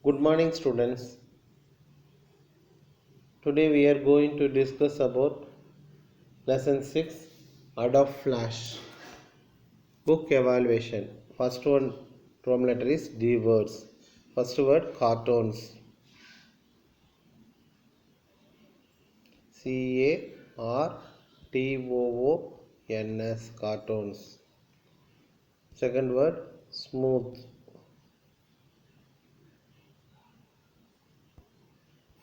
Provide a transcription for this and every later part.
Good morning, students. Today we are going to discuss about lesson 6 Adobe Flash book evaluation. First one from letter is D words. First word cartoons. CARTOONS cartoons. Second word smooth.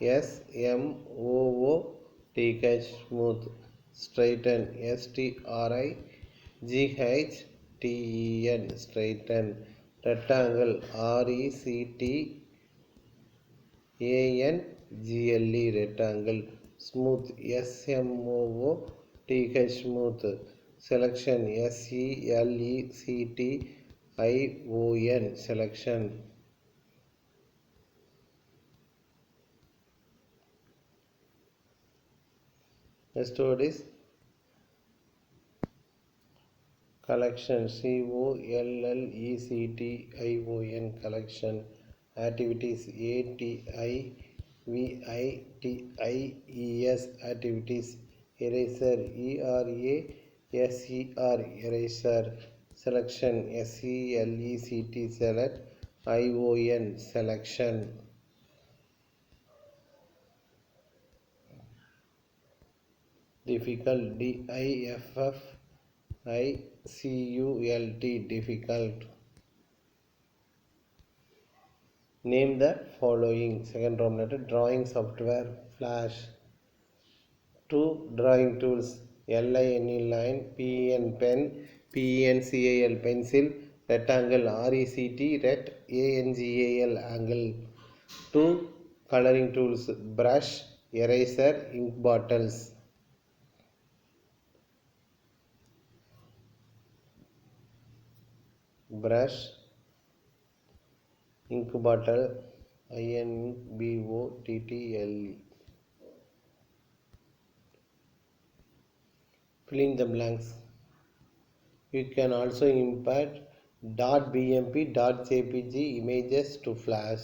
SMOOTH smooth. Straighten. STRIGHTEN straighten. Rectangle. RECTANGLE rectangle. Smooth. SMOOTH smooth. Selection. SELECTION selection. Next word is collection. COLLECTION collection. Activities. ATIVITIES activities. Eraser. ERASER eraser. Selection. SELECT select. ION selection. Difficult. DIFFICULT difficult. Name the following. Second Roman letter. Drawing software. Flash. 2 drawing tools. LINE line. PEN pen. PENCIL pencil. Rectangle. RECT ret. ANGAL angle. 2 coloring tools. Brush. Eraser. Ink bottles. Brush, ink bottle, INBOTTLE. Fill in the blanks. You can also import .bmp, .jpg images to Flash.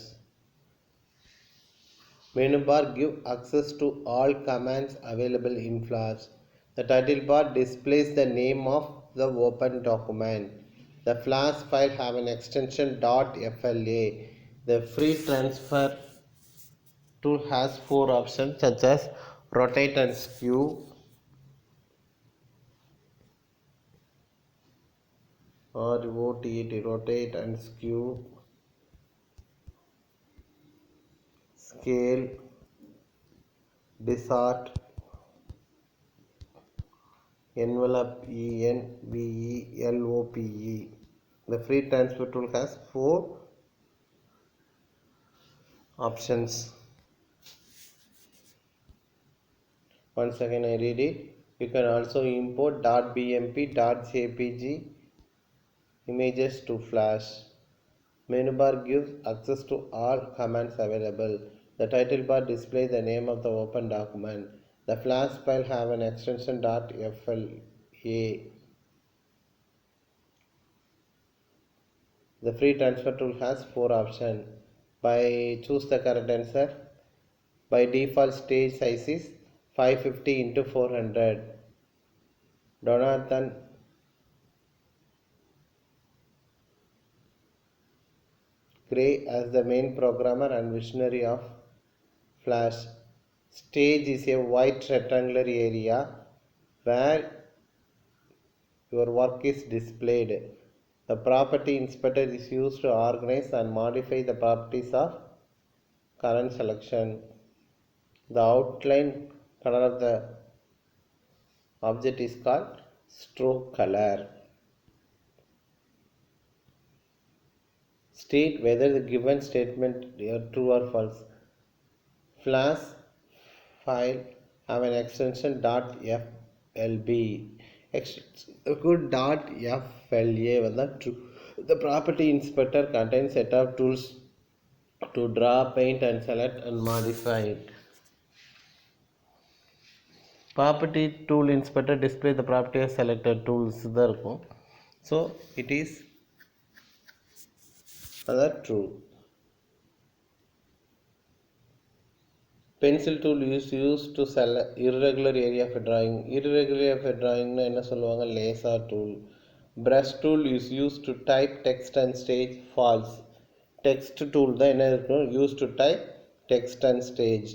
Menu bar give access to all commands available in Flash. The title bar displays the name of the open document. The Flash file have an extension .fla. The free transfer tool has 4 options such as rotate and skew, rotate and skew, scale, distort, envelope, envelope. The free transfer tool has 4 options. Once again I read it. You can also import .bmp, .jpg images to Flash. Menu bar gives access to all commands available. The title bar displays the name of the open document. The Flash file have an extension .fla. The free transfer tool has 4 options. Choose the correct answer. By default stage size is 550 into 400. Jonathan Gray as the main programmer and visionary of Flash. Stage is a white rectangular area where your work is displayed. The property inspector is used to organize and modify the properties of current selection. The outline color of the object is called stroke color. State whether the given statement is true or false. Flash file have an extension .flb. .fla வந்தா true. The property inspector contains set of tools to draw, paint and select and modify it. Property tool inspector display the property of selected tools தான் இருக்கும். So it is other true. Pencil tool is used to select irregular area of a drawing. Irregular area of a drawing na enna solluvaanga laser tool. Brush tool is used to type text and stage. False. Text tool da enna irukku used to type text and stage.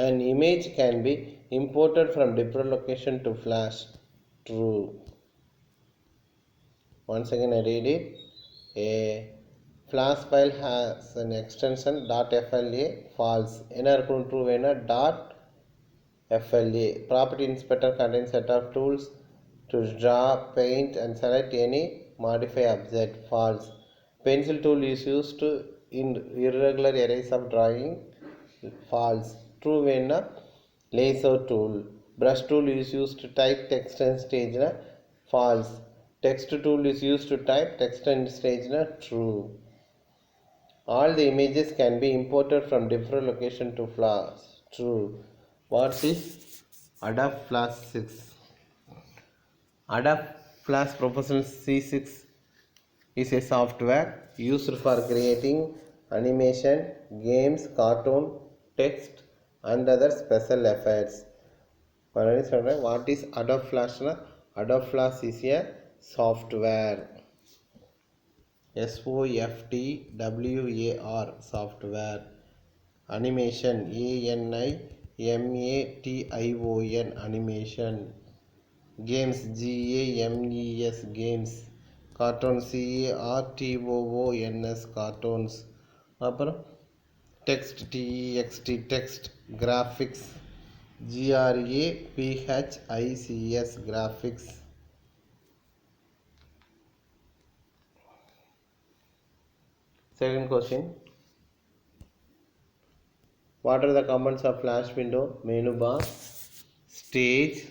An image can be imported from different location to flash. True. Once again I read it. A flash file has an extension .fla. False. Enna irukku true vena .fla. Property inspector contains set of tools to draw, paint and select any modify object. False. Pencil tool is used to in irregular areas of drawing. False. True vena laser tool. Brush tool is used to type text and stage na. False. Text tool is used to type text and stage na. True. All the images can be imported from different location to Flash. True. What is Adobe Flash 6? Adobe Flash Professional C6 is a software used for creating animation, games, cartoon, text and other special effects. What is Adobe Flash? Adobe Flash is a software. SOFTWAR software. Animation ANIMATION animation. Games GAMES games. Cartoon CARTOONS cartoons. அப்புறம் text TEXT text. Graphics GRAPHICS graphics. Second question. What are the components of Flash window? Menu bar, stage,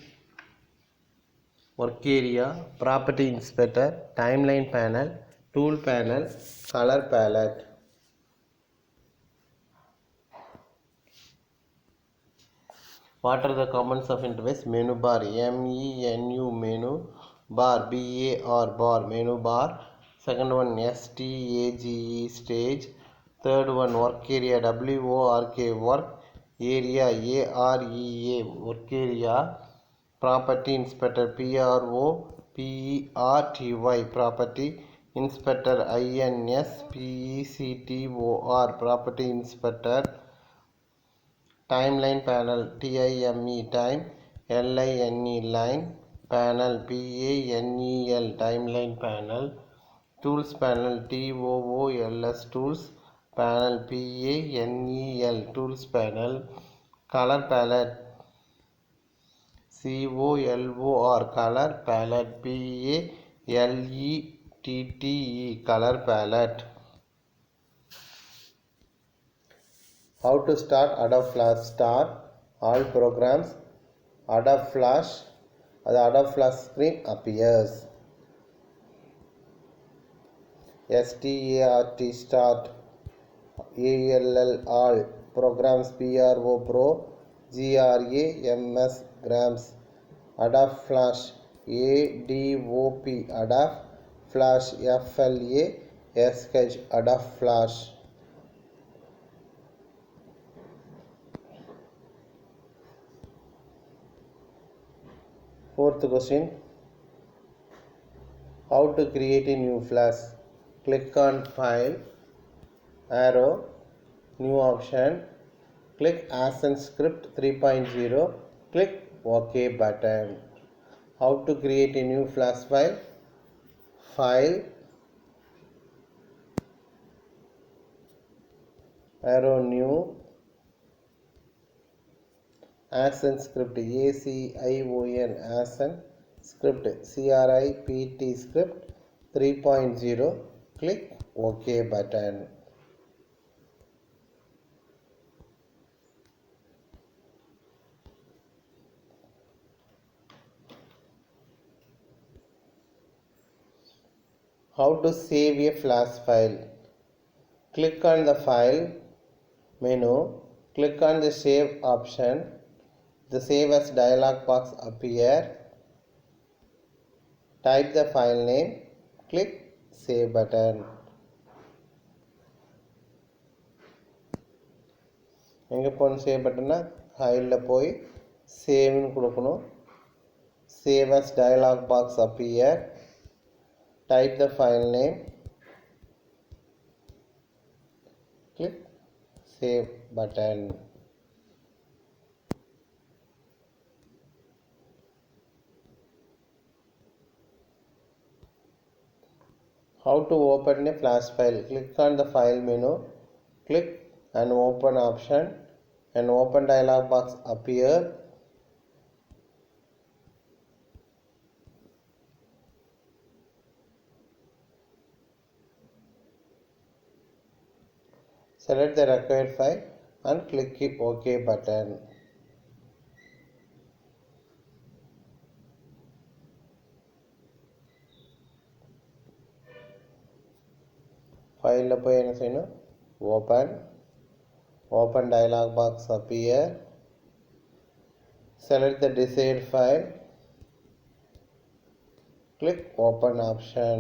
work area, property inspector, timeline panel, tool panel, color palette. What are the components of interface? Menu bar, MENU menu, bar, BAR bar, menu bar. Second one STAGE stage. Third one work area, WORK work area, AREA work area. Property inspector, PROPERTY property inspector, INSPECTOR property inspector. Timeline panel, TIME time, LINE line, panel, PANEL timeline panel. Tools panel, TOOLS tools panel, PANEL tools panel. Color palette, COLOR color palette, PALETTE color palette. How to start Adobe Flash? Start all programs. Adobe Flash. The Adobe Flash screen appears. Start ALL all programs, PRO Pro, GRAMS grams. Adobe Flash ADOP Adobe Flash FLASH Adobe Flash. Fourth question. How to create a new flash? Click on File, arrow, New option. Click Ascent Script 3.0. Click OK button. How to create a new flash file? File, arrow, New, Ascent Script ACION Ascent Script CRIPT Script 3.0. Click OK button. How to save a flash file? Click on the File menu. Click on the Save option. The Save As dialog box appear. Type the file name. Click Save button. எங்கே போகணும் save பட்டன்னா ஃபைலில் போய் சேவ்னு கொடுக்கணும். Save as dialog box appear. Type the file name. Click save button. How to open a flash file? Click on the file menu. Click and open option. An open dialog box appear. Select the required file and click the OK button. File போய் என்ன செய்யணும்? Open dialog box appear. Select the desired file. Click open option.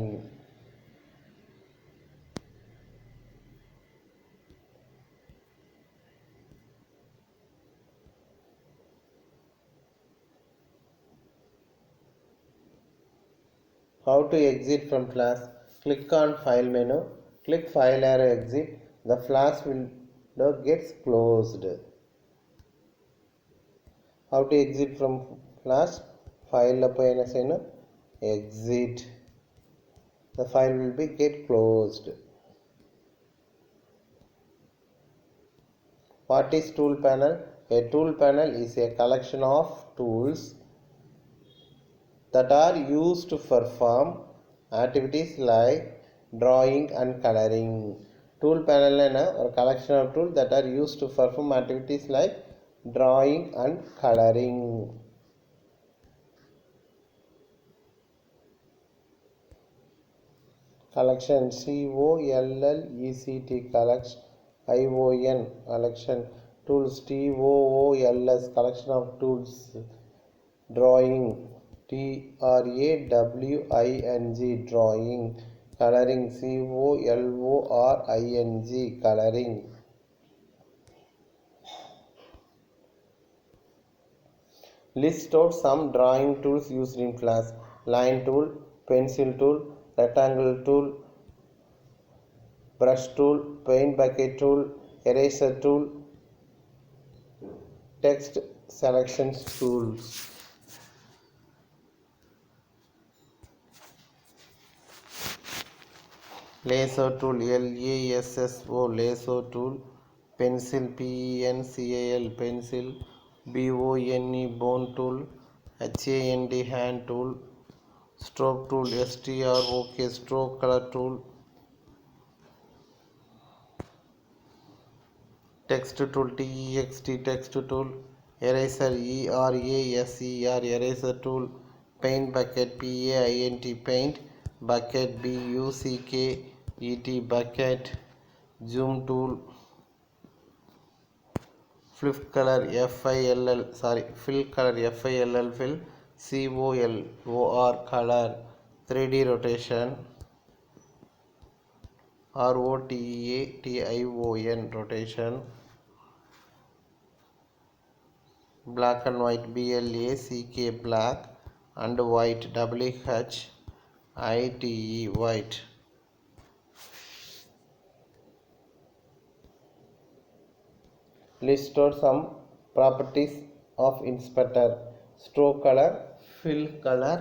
How to exit from Flash? Click on file menu. Click file arrow exit. The Flash window gets closed. How to exit from Flash? File போய் என்ன செய்யணும்? Exit. The file will be get closed. What is tool panel? A tool panel is a collection of tools that are used to perform activities like drawing and coloring. Tool panel is a collection of tools that are used to perform activities like drawing and coloring. Collection COLLECT collection ION collection tools TOOLS collection of tools drawing TRAWING drawing coloring COLORING coloring. List out some drawing tools used in class. Line tool, pencil tool, rectangle tool, brush tool, paint bucket tool, eraser tool, text selection tools. Lasso tool, LASSO, lasso tool, pencil, PENCIL, pencil, BONE, bone tool, HAND, hand tool, stroke tool, STROK, stroke color tool, text tool, TEXT, text tool, eraser, ERASER, eraser tool, paint bucket, PAINT, paint bucket, BUCKET, bucket, zoom tool, fill color FILL, fill, COLOR, color, 3D rotation, ROTATION, rotation, black and white, BLACK, black, and white, WHITE, white. List out some properties of inspector: stroke color, fill color,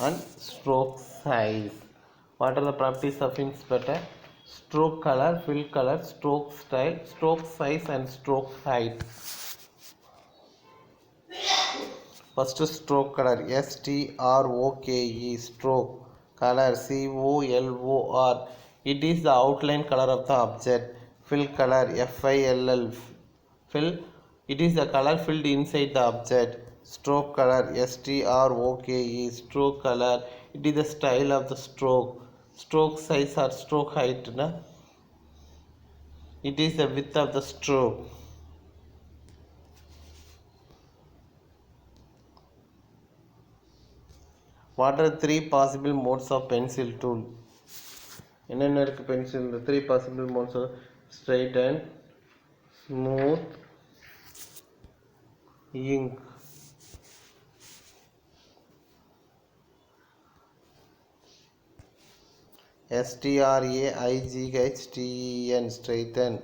and stroke size. What are the properties of inspector? Stroke color, fill color, stroke style, stroke size, and stroke height. First, stroke color, STROKE, stroke color, COLOR, it is the outline color of the object. Fill color, FILL, fill, it is the color filled inside the object. Stroke color, STROKE, stroke color, it is the style of the stroke. Stroke size or stroke height, it is the width of the stroke. What are 3 possible modes of pencil tool? என்னென்ன இருக்கு pencil? 3 possible modes of straighten, smooth ink, straighthen, straighten,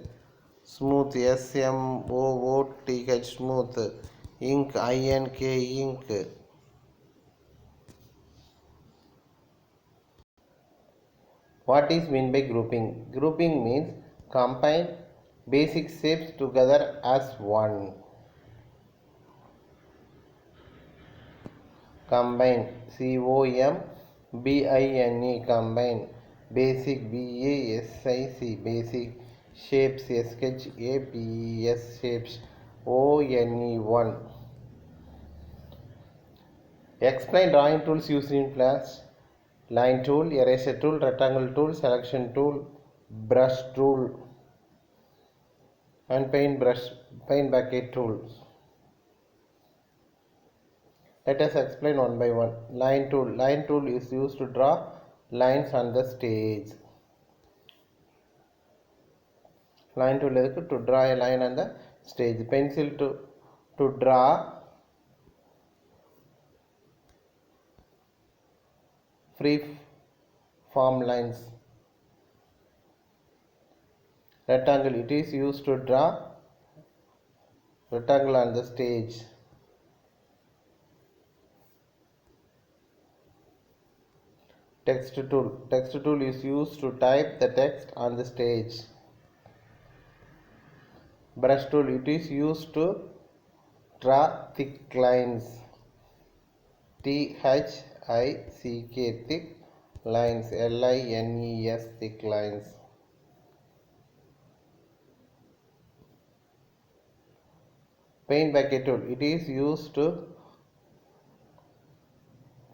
smooth, smooth, smooth, ink, ink, ink. What is meant by grouping? Grouping means combine basic shapes together as one. Combine, COMBINE, combine, basic, BASIC, basic, shapes, SHAPES, shapes, ONE. Explain drawing tools used in class. Line tool, eraser tool, rectangle tool, selection tool, brush tool, and paint bucket tools. Let us explain one by one. Line tool. Line tool is used to draw lines on the stage. Line tool is to draw a line on the stage. Pencil to draw free form lines. Rectangle, it is used to draw rectangle on the stage. Text tool. Text tool is used to type the text on the stage. Brush tool, it is used to draw thick lines. THICK, thick lines. LINES, thick lines. Paint bucket tool, it is used to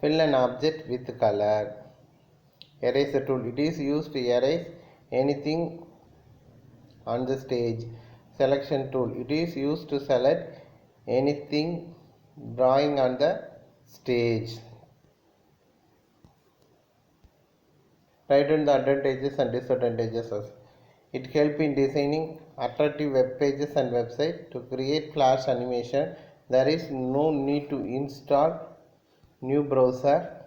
fill an object with color. Eraser tool, it is used to erase anything on the stage. Selection tool, it is used to select anything drawing on the stage. Write down the advantages and disadvantages. It helps in designing attractive web pages and websites. To create flash animation, there is no need to install new browser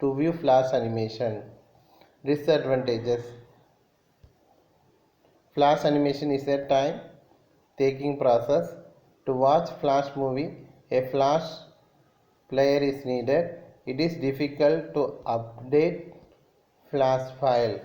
to view flash animation. Disadvantages: flash animation is a time taking process. To watch flash movie, a flash player is needed. It is difficult to update flash file.